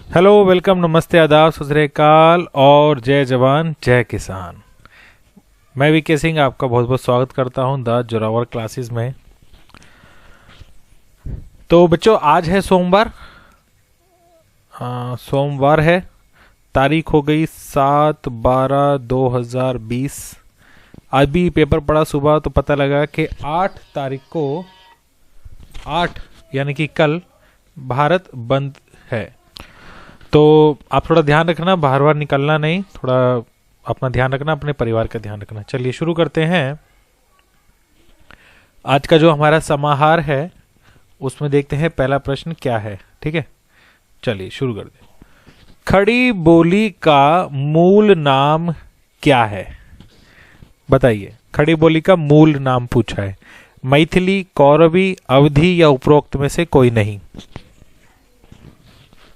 Hello, welcome, नमस्ते, आदाब, सत श्री अकाल और जय जवान जय किसान। मैं वीके सिंह आपका बहुत बहुत स्वागत करता हूं द जोरावर क्लासेस में। तो बच्चों, आज है सोमवार। सोमवार है। तारीख हो गई 7/12/2020। आज भी पेपर पढ़ा सुबह तो पता लगा कि 8 तारीख को 8 यानी कि कल भारत बंद है। तो आप थोड़ा ध्यान रखना, बाहर बाहर निकलना नहीं, थोड़ा अपना ध्यान रखना, अपने परिवार का ध्यान रखना। चलिए शुरू करते हैं। आज का जो हमारा समाहार है उसमें देखते हैं पहला प्रश्न क्या है। ठीक है, चलिए शुरू कर दे। खड़ी बोली का मूल नाम क्या है? बताइए, खड़ी बोली का मूल नाम पूछा है। मैथिली, कौरवी, अवधी या उपरोक्त में से कोई नहीं?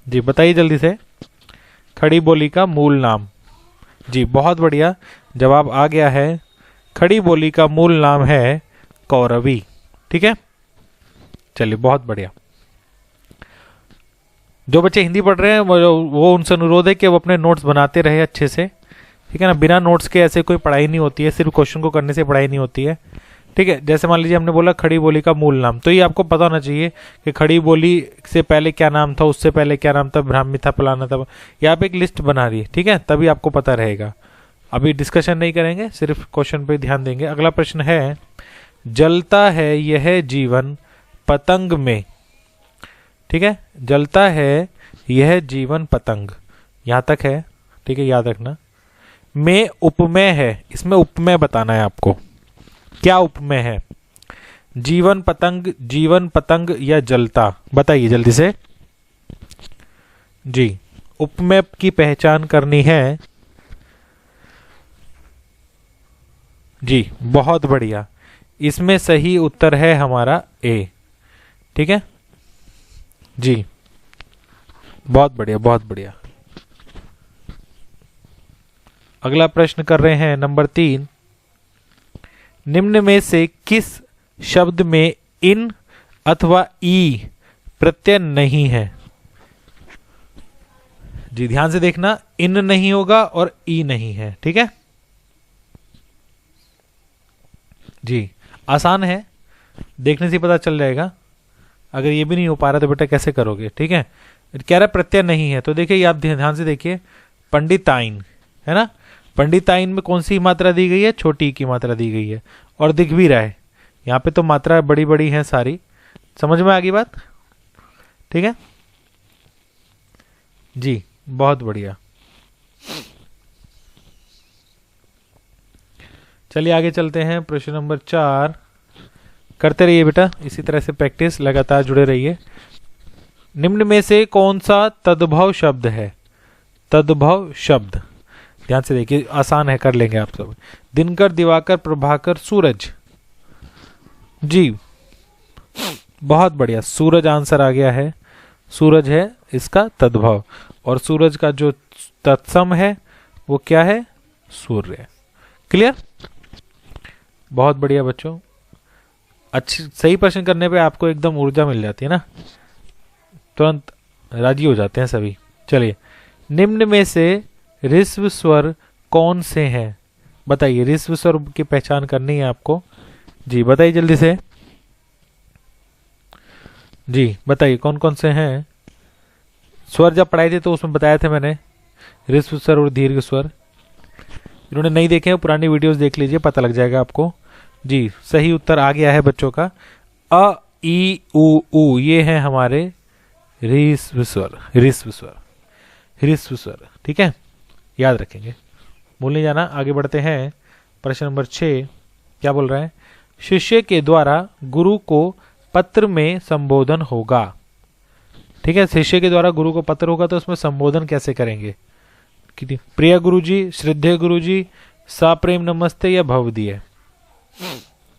जी बताइए जल्दी से। खड़ी बोली का मूल नाम। जी बहुत बढ़िया, जवाब आ गया है। खड़ी बोली का मूल नाम है कौरवी। ठीक है, चलिए बहुत बढ़िया। जो बच्चे हिंदी पढ़ रहे हैं वो उनसे अनुरोध है कि वो अपने नोट्स बनाते रहे अच्छे से। ठीक है ना, बिना नोट्स के ऐसे कोई पढ़ाई नहीं होती है, सिर्फ क्वेश्चन को करने से पढ़ाई नहीं होती है। ठीक है, जैसे मान लीजिए हमने बोला खड़ी बोली का मूल नाम, तो ये आपको पता होना चाहिए कि खड़ी बोली से पहले क्या नाम था, उससे पहले क्या नाम था, ब्राह्मी था, फलाना था। ये आप एक लिस्ट बना रही है, ठीक है, तभी आपको पता रहेगा। अभी डिस्कशन नहीं करेंगे, सिर्फ क्वेश्चन पे ध्यान देंगे। अगला प्रश्न है, जलता है यह जीवन पतंग में। ठीक है, जलता है यह जीवन पतंग, यहां तक है। ठीक है, याद रखना। में उपमेय है, इसमें उपमेय बताना है आपको। क्या उपमेय है? जीवन पतंग या जलता? बताइए जल्दी से। जी, उपमेय की पहचान करनी है। जी बहुत बढ़िया, इसमें सही उत्तर है हमारा ए। ठीक है जी, बहुत बढ़िया बहुत बढ़िया। अगला प्रश्न कर रहे हैं नंबर 3। निम्न में से किस शब्द में इन अथवा ई प्रत्यय नहीं है? जी ध्यान से देखना, इन नहीं होगा और ई नहीं है। ठीक है जी, आसान है, देखने से पता चल जाएगा। अगर ये भी नहीं हो पा रहा तो बेटा कैसे करोगे? ठीक है, कह रहा प्रत्यय नहीं है, तो देखिए आप ध्यान से देखिए। पंडिताइन है ना, पंडिताइन में कौन सी मात्रा दी गई है? छोटी की मात्रा दी गई है, और दिख भी रहा है यहाँ पे, तो मात्रा बड़ी बड़ी हैं सारी। समझ में आ गई बात? ठीक है जी, बहुत बढ़िया। चलिए आगे चलते हैं। प्रश्न नंबर 4 करते रहिए बेटा, इसी तरह से प्रैक्टिस लगातार जुड़े रहिए। निम्न में से कौन सा तद्भव शब्द है? तद्भव शब्द ध्यान से देखिए, आसान है, कर लेंगे आप सब। दिनकर, दिवाकर, प्रभाकर, सूरज। जी बहुत बढ़िया, सूरज आंसर आ गया है। सूरज है इसका तद्भव, और सूरज का जो तत्सम है वो क्या है? सूर्य। क्लियर? बहुत बढ़िया बच्चों, अच्छी सही प्रश्न करने पे आपको एकदम ऊर्जा मिल जाती है ना, तुरंत राजी हो जाते हैं सभी। चलिए, निम्न में से ऋस्व स्वर कौन से हैं? बताइए, ऋस्व स्वर की पहचान करनी है आपको। जी बताइए जल्दी से। जी बताइए कौन कौन से हैं? स्वर जब पढ़ाए थे तो उसमें बताया थे मैंने, ऋस्व स्वर और दीर्घ स्वर। जिन्होंने नहीं देखे हैं पुरानी वीडियोस देख लीजिए, पता लग जाएगा आपको। जी सही उत्तर आ गया है बच्चों का। अ, ई, उ, ये हैं हमारे ऋस्व स्वर, ऋस्व स्वर, ऋस्व स्वर। ठीक है, याद रखेंगे, भूल नहीं जाना। आगे बढ़ते हैं। प्रश्न नंबर 6 क्या बोल रहा है? शिष्य के द्वारा गुरु को पत्र में संबोधन होगा। ठीक है, शिष्य के द्वारा गुरु को पत्र होगा तो उसमें संबोधन कैसे करेंगे? प्रिय गुरुजी, श्रद्धेय गुरुजी, साप्रेम नमस्ते या भवदीय?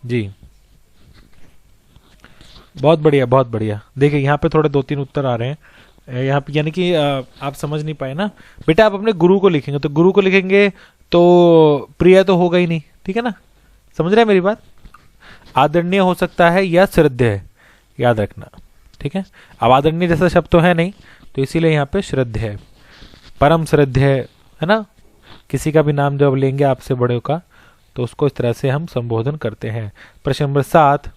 जी बहुत बढ़िया बहुत बढ़िया। देखिए यहाँ पे थोड़े 2-3 उत्तर आ रहे हैं यहाँ पे, यानी कि आप समझ नहीं पाए ना बेटा। आप अपने गुरु को लिखेंगे तो गुरु को लिखेंगे तो प्रिय तो होगा ही नहीं। ठीक है ना, समझ रहे हैं मेरी बात? आदरणीय हो सकता है या श्रद्धेय, याद रखना। ठीक है, अब आदरणीय जैसा शब्द तो है नहीं, तो इसीलिए यहाँ पे श्रद्धेय, परम श्रद्धेय है ना। किसी का भी नाम जब लेंगे आपसे बड़े का तो उसको इस तरह से हम संबोधन करते हैं। प्रश्न नंबर 7,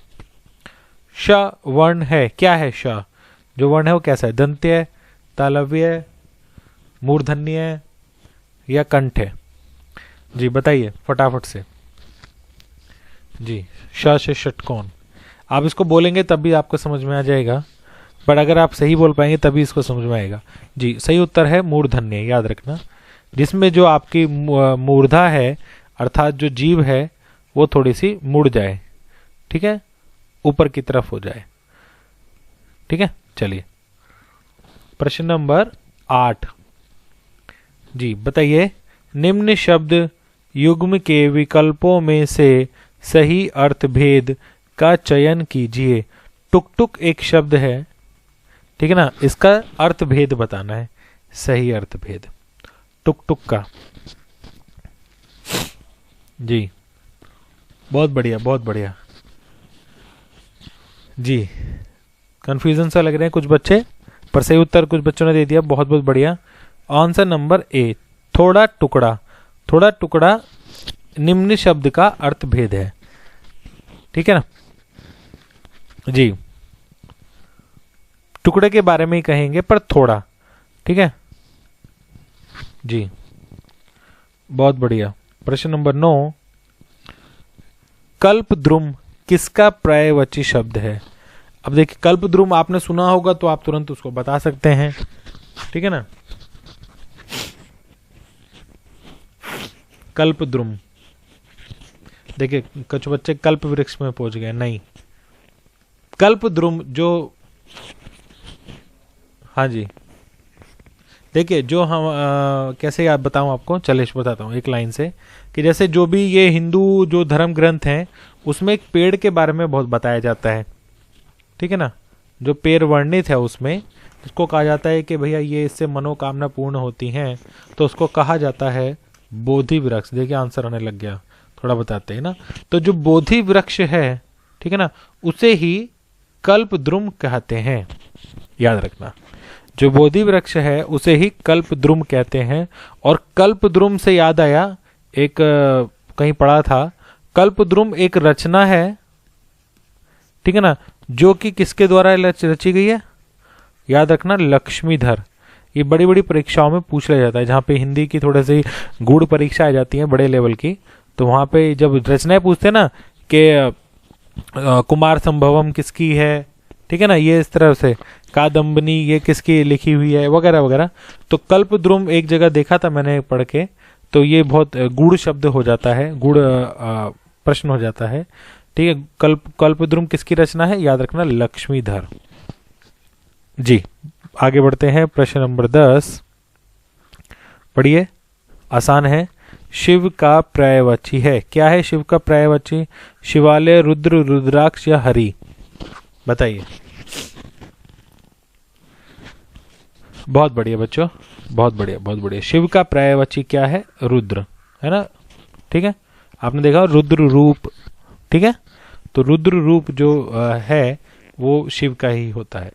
श वर्ण है, क्या है श? जो वर्ण है वो कैसा है? दंत्य, तालव्य, मूर्धन्य या कंठ है? जी बताइए फटाफट से। जी श से षटकोण। आप इसको बोलेंगे तब भी आपको समझ में आ जाएगा, पर अगर आप सही बोल पाएंगे तभी इसको समझ में आएगा। जी सही उत्तर है मूर्धन्य, याद रखना, जिसमें जो आपकी मूर्धा है अर्थात जो जीभ है वो थोड़ी सी मुड़ जाए, ठीक है, ऊपर की तरफ हो जाए, ठीक है। चलिए प्रश्न नंबर 8, जी बताइए, निम्न शब्द युग्म के विकल्पों में से सही अर्थ भेद का चयन कीजिए। टुक टुक एक शब्द है, ठीक है ना, इसका अर्थ भेद बताना है, सही अर्थ भेद टुक टुक का। जी बहुत बढ़िया, बहुत बढ़िया। जी कंफ्यूजन सा लग रहे हैं कुछ बच्चे, पर सही उत्तर कुछ बच्चों ने दे दिया, बहुत बहुत बढ़िया। आंसर नंबर ए, थोड़ा टुकड़ा। थोड़ा टुकड़ा निम्न शब्द का अर्थ भेद है, ठीक है ना। जी टुकड़े के बारे में ही कहेंगे पर थोड़ा, ठीक है जी, बहुत बढ़िया। प्रश्न नंबर 9, कल्पद्रुम किसका पर्यायवाची शब्द है? अब देखिए कल्पद्रुम आपने सुना होगा तो आप तुरंत उसको बता सकते हैं, ठीक है ना। कल्पद्रुम, देखिए कुछ बच्चे कल्प वृक्ष में पहुंच गए, नहीं, कल्पद्रुम जो, हाँ जी देखिए जो हम कैसे याद बताऊं आपको, चलिए बताता हूं एक लाइन से, कि जैसे जो भी ये हिंदू जो धर्म ग्रंथ हैं उसमें एक पेड़ के बारे में बहुत बताया जाता है, ठीक है ना। जो पेड़ वर्णित है उसमें इसको कहा जाता है कि भैया ये इससे मनोकामना पूर्ण होती हैं, तो उसको कहा जाता है बोधि वृक्ष। देखिए आंसर आने लग गया, थोड़ा बताते हैं ना। तो जो बोधि वृक्ष है, ठीक है ना, उसे ही कल्पद्रुम कहते हैं, याद रखना। जो बोधि वृक्ष है उसे ही कल्पद्रुम कहते हैं। और कल्पद्रुम से याद आया, एक कहीं पढ़ा था, कल्पद्रुम एक रचना है, ठीक है ना, जो कि किसके द्वारा रची गई है? याद रखना लक्ष्मीधर। ये बड़ी बड़ी परीक्षाओं में पूछ लिया जाता है, जहाँ पे हिंदी की थोड़ी सी गूढ़ परीक्षा आ जाती है बड़े लेवल की, तो वहां पे जब रचनाएं पूछते हैं ना कि कुमार संभवम किसकी है, ठीक है ना, ये इस तरह से कादम्बनी ये किसकी लिखी हुई है वगैरह वगैरह, तो कल्पद्रुम एक जगह देखा था मैंने पढ़ के, तो ये बहुत गूढ़ शब्द हो जाता है, गूढ़ प्रश्न हो जाता है, ठीक है। कल्पद्रुम किसकी रचना है? याद रखना लक्ष्मीधर। जी आगे बढ़ते हैं, प्रश्न नंबर 10 पढ़िए, आसान है। शिव का पर्यायवाची है, क्या है शिव का पर्यायवाची? शिवालय, रुद्र, रुद्राक्ष या हरि? बताइए। बहुत बढ़िया बच्चों, बहुत बढ़िया, बहुत बढ़िया। शिव का पर्यायवाची क्या है? रुद्र, है ना, ठीक है। आपने देखा रुद्र रूप, ठीक है, तो रुद्र रूप जो है वो शिव का ही होता है।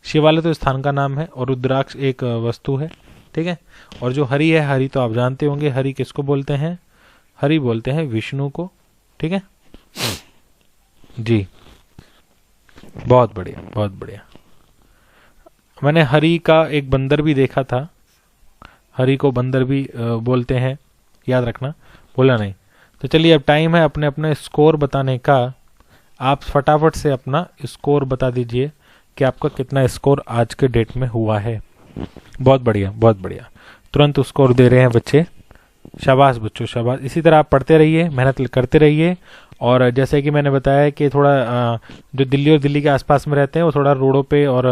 शिवालय तो स्थान का नाम है और रुद्राक्ष एक वस्तु है, ठीक है। और जो हरि है, हरि तो आप जानते होंगे, हरि किसको बोलते हैं? हरि बोलते हैं विष्णु को, ठीक है जी, बहुत बढ़िया, बहुत बढ़िया। मैंने हरि का एक बंदर भी देखा था, हरि को बंदर भी बोलते हैं, याद रखना, बोला नहीं। तो चलिए अब टाइम है अपने अपने स्कोर बताने का। आप फटाफट से अपना स्कोर बता दीजिए कि आपका कितना स्कोर आज के डेट में हुआ है। बहुत बढ़िया, बहुत बढ़िया, तुरंत स्कोर दे रहे हैं बच्चे, शाबाश बच्चों शाबाश। इसी तरह आप पढ़ते रहिए, मेहनत करते रहिए। और जैसे कि मैंने बताया कि थोड़ा जो दिल्ली और दिल्ली के आसपास में रहते हैं वो थोड़ा रोडों पे और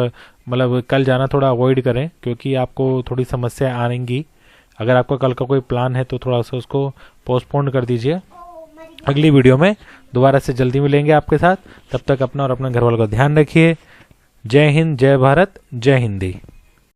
मतलब कल जाना थोड़ा अवॉइड करें, क्योंकि आपको थोड़ी समस्या आएंगी। अगर आपका कल का कोई प्लान है तो थोड़ा सा उसको पोस्टपोन कर दीजिए। अगली वीडियो में दोबारा से जल्दी मिलेंगे आपके साथ, तब तक अपना और अपने घर वालों का ध्यान रखिए। जय हिंद, जय भारत, जय हिंदी।